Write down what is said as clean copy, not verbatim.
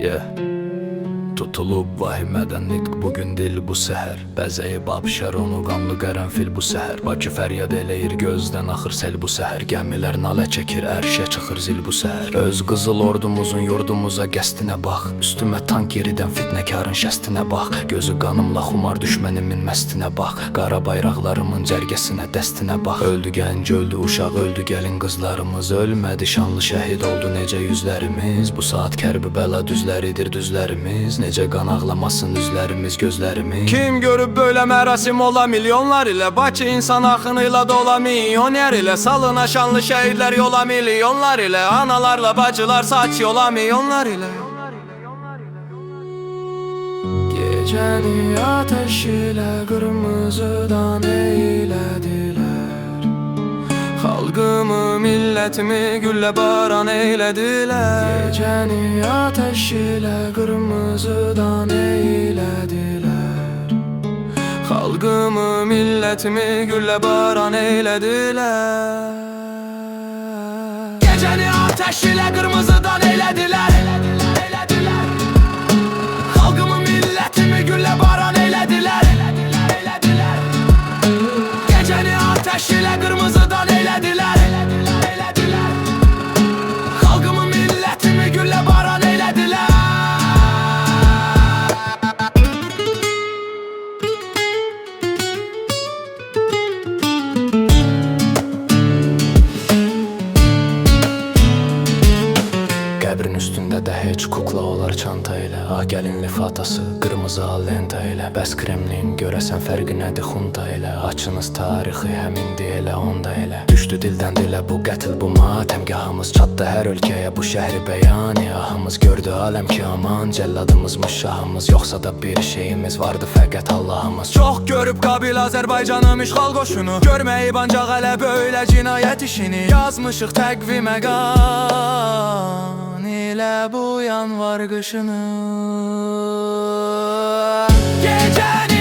Yeah. Tutulub vahimədən nitq bugün dil bu səhər. Bəzəyib abşər onu qanlı qərənfil bu səhər. Bakı fəryad eləyir gözdən axır sel bu səhər. Gəmilər nalə çəkir ərşə çıxır zil bu səhər. Öz qızıl ordumuzun yurdumuza qəstinə bax. Üstümə tank yeridən fitnəkarın şəstinə bax. Gözü qanımla xumar düşmənimin məstinə bax. Qara bayraqlarımın cərgəsinə dəstinə bax. Öldü gənc öldü uşaq öldü gəlin qızlarımız. Ölmədi şanlı şəhid oldu necə yüzlərimiz. Bu saat kərbi bəla düzləridir düzlərimiz. Necə qan ağlamasın üzlərimiz gözlərimiz. Kim görüb böyle mərasim ola milyonlar ilə. Bakı insan axınıyla dola milyoner ilə. Salına şanlı şəhidlər yola milyonlar ilə. Analarla bacılar saç yola milyonlar ilə. Gecəni ateş ilə qırmızıdan eylədilər. Xalqımı, millətimi güllə baran eylədilər. Gecəni ateş ilə qırmızıdan eylədilər. Xalqımı, millətimi güllə baran eylədilər. Gecəni ateş ilə qırmızıdan eylədilər. Xalqımı, millətimi güllə baran eylədilər. Gecəni ateş ilə qırmızıdan eylədilər. Xalqımı, millətimi güllə baran eylədilər. Qəbrin üstündə də heç kukla olar çanta ilə. Ah gəlinli fatası, qırmızı lenta ilə. Bəs Kremlin görəsən fərqi nədir xunta ilə. Açınız tarixi həmindir elə onda elə. Düşdü dildən dilə bu qətl bu matəmgahımız. Çatdı hər ölkəyə bu şəhri bəyani ahımız. Gördü aləm ki aman cəlladımızmış şahımız. Yoxsa da bir şeyimiz vardı fəqət Allahımız. Çox görüb qabil Azərbaycanım işğal qoşunu. Görməyib ancaq hələ böylə cinayət işini. Yazmışıq təqvimə qan ilə bu yanvar qışını. Gecəni